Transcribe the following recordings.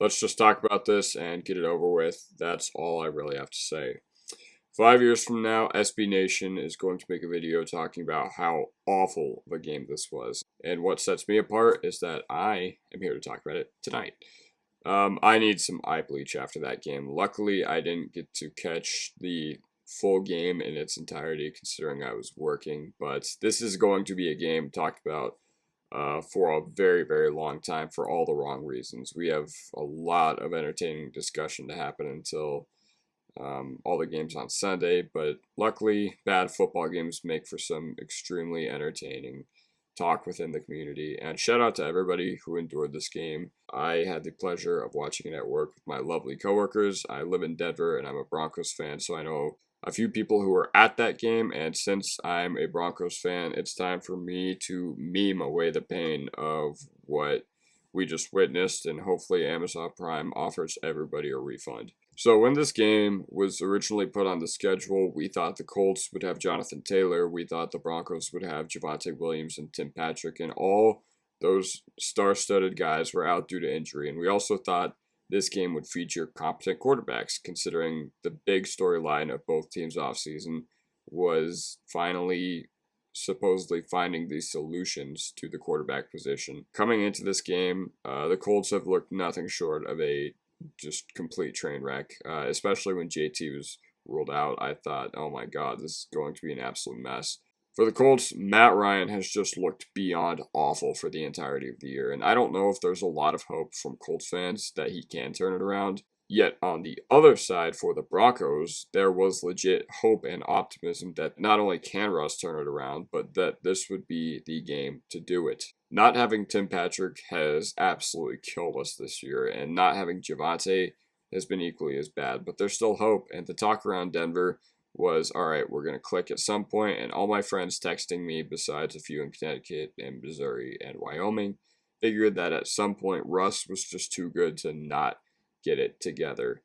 let's just talk about this and get it over with. That's all I really have to say. 5 years from now, SB Nation is going to make a video talking about how awful of a game this was. And what sets me apart is that I am here to talk about it tonight. I need some eye bleach after that game. Luckily, I didn't get to catch the full game in its entirety considering I was working. But this is going to be a game talked about for a very, very long time for all the wrong reasons. We have a lot of entertaining discussion to happen until all the games on Sunday, but luckily, bad football games make for some extremely entertaining talk within the community. And shout out to everybody who endured this game. I had the pleasure of watching it at work with my lovely coworkers. I live in Denver and I'm a Broncos fan, so I know a few people who were at that game, and since I'm a Broncos fan, it's time for me to meme away the pain of what we just witnessed, and hopefully Amazon Prime offers everybody a refund. So when this game was originally put on the schedule, we thought the Colts would have Jonathan Taylor, we thought the Broncos would have Javonte Williams and Tim Patrick, and all those star-studded guys were out due to injury, and we also thought this game would feature competent quarterbacks, considering the big storyline of both teams' offseason was finally supposedly finding these solutions to the quarterback position. Coming into this game, the Colts have looked nothing short of a just complete train wreck, especially when JT was ruled out. I thought, oh my god, this is going to be an absolute mess. For the Colts, Matt Ryan has just looked beyond awful for the entirety of the year, and I don't know if there's a lot of hope from Colts fans that he can turn it around. Yet on the other side for the Broncos, there was legit hope and optimism that not only can Russ turn it around, but that this would be the game to do it. Not having Tim Patrick has absolutely killed us this year, and not having Javonte has been equally as bad, but there's still hope, and the talk around Denver was, alright, we're going to click at some point, and all my friends texting me, besides a few in Connecticut and Missouri and Wyoming, figured that at some point Russ was just too good to not get it together.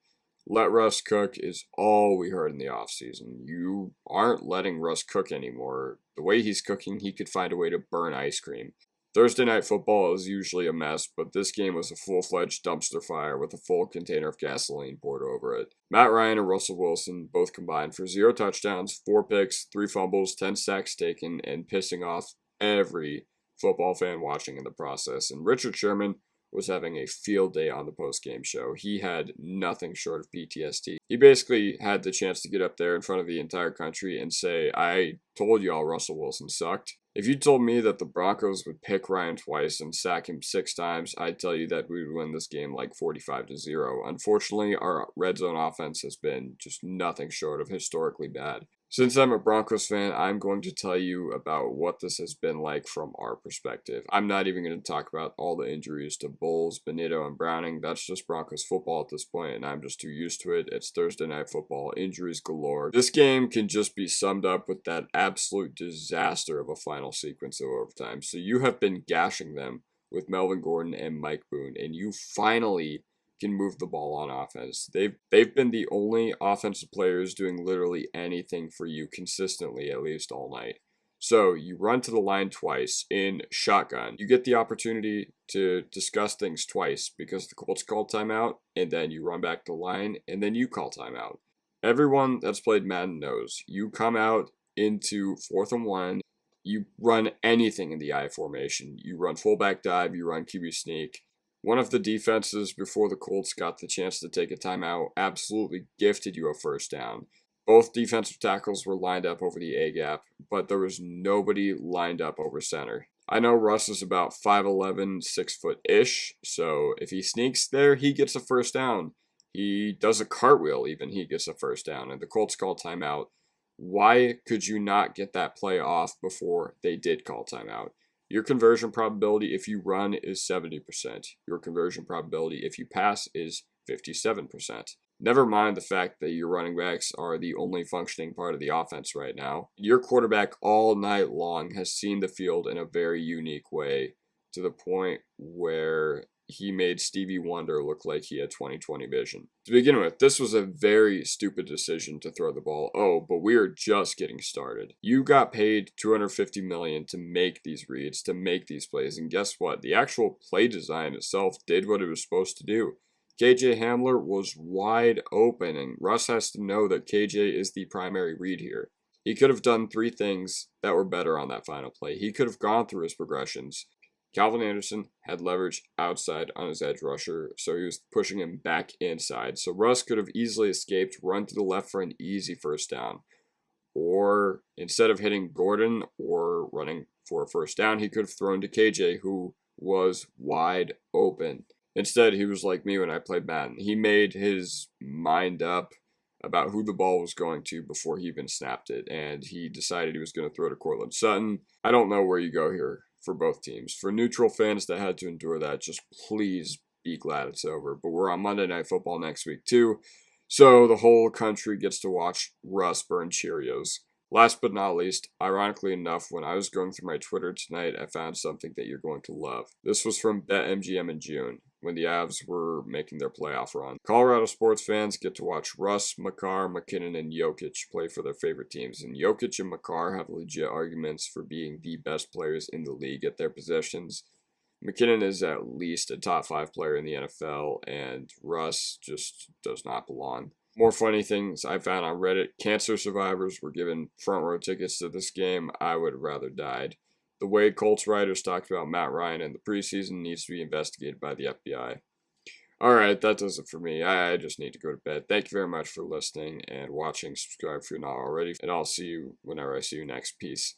Let Russ cook is all we heard in the offseason. You aren't letting Russ cook anymore. The way he's cooking, he could find a way to burn ice cream. Thursday Night Football is usually a mess, but this game was a full-fledged dumpster fire with a full container of gasoline poured over it. Matt Ryan and Russell Wilson both combined for 0 touchdowns, 4 picks, 3 fumbles, 10 sacks taken, and pissing off every football fan watching in the process. And Richard Sherman was having a field day on the post-game show. He had nothing short of PTSD. He basically had the chance to get up there in front of the entire country and say, I told y'all Russell Wilson sucked. If you told me that the Broncos would pick Ryan twice and sack him 6 times, I'd tell you that we would win this game like 45-0. Unfortunately, our red zone offense has been just nothing short of historically bad. Since I'm a Broncos fan, I'm going to tell you about what this has been like from our perspective. I'm not even going to talk about all the injuries to Bulls, Benito, and Browning. That's just Broncos football at this point, and I'm just too used to it. It's Thursday Night Football, injuries galore. This game can just be summed up with that absolute disaster of a final sequence of overtime. So you have been gashing them with Melvin Gordon and Mike Boone, and you finally can move the ball on offense. They've been the only offensive players doing literally anything for you consistently, at least all night. So you run to the line twice in shotgun. You get the opportunity to discuss things twice because the Colts call timeout, and then you run back to the line, and then you call timeout. Everyone that's played Madden knows you come out into 4th and 1, you run anything in the I formation. You run fullback dive, you run QB sneak. One of the defenses before the Colts got the chance to take a timeout absolutely gifted you a first down. Both defensive tackles were lined up over the A-gap, but there was nobody lined up over center. I know Russ is about 5'11", 6-foot-ish, so if he sneaks there, he gets a first down. He does a cartwheel even, he gets a first down, and the Colts call timeout. Why could you not get that play off before they did call timeout? Your conversion probability if you run is 70%. Your conversion probability if you pass is 57%. Never mind the fact that your running backs are the only functioning part of the offense right now. Your quarterback all night long has seen the field in a very unique way, to the point where he made Stevie Wonder look like he had 20/20 vision. To begin with, this was a very stupid decision to throw the ball. Oh, but we are just getting started. You got paid $250 million to make these reads, to make these plays, and guess what? The actual play design itself did what it was supposed to do. KJ Hamler was wide open, and Russ has to know that KJ is the primary read here. He could have done three things that were better on that final play. He could have gone through his progressions. Calvin Anderson had leverage outside on his edge rusher, so he was pushing him back inside. So Russ could have easily escaped, run to the left for an easy first down. Or instead of hitting Gordon or running for a first down, he could have thrown to KJ, who was wide open. Instead, he was like me when I played Madden. He made his mind up about who the ball was going to before he even snapped it, and he decided he was going to throw to Cortland Sutton. I don't know where you go here for both teams. For neutral fans that had to endure that, just please be glad it's over. But we're on Monday Night Football next week too, so the whole country gets to watch Russ burn Cheerios. Last but not least, ironically enough, when I was going through my Twitter tonight, I found something that you're going to love. This was from BetMGM in June, when the Avs were making their playoff run. Colorado sports fans get to watch Russ, Makar, McKinnon, and Jokic play for their favorite teams. And Jokic and Makar have legit arguments for being the best players in the league at their positions. McKinnon is at least a top 5 player in the NFL, and Russ just does not belong. More funny things I found on Reddit: cancer survivors were given front row tickets to this game. I would have rather died. The way Colts writers talked about Matt Ryan in the preseason needs to be investigated by the FBI. Alright, that does it for me. I just need to go to bed. Thank you very much for listening and watching. Subscribe if you're not already, and I'll see you whenever I see you next. Peace.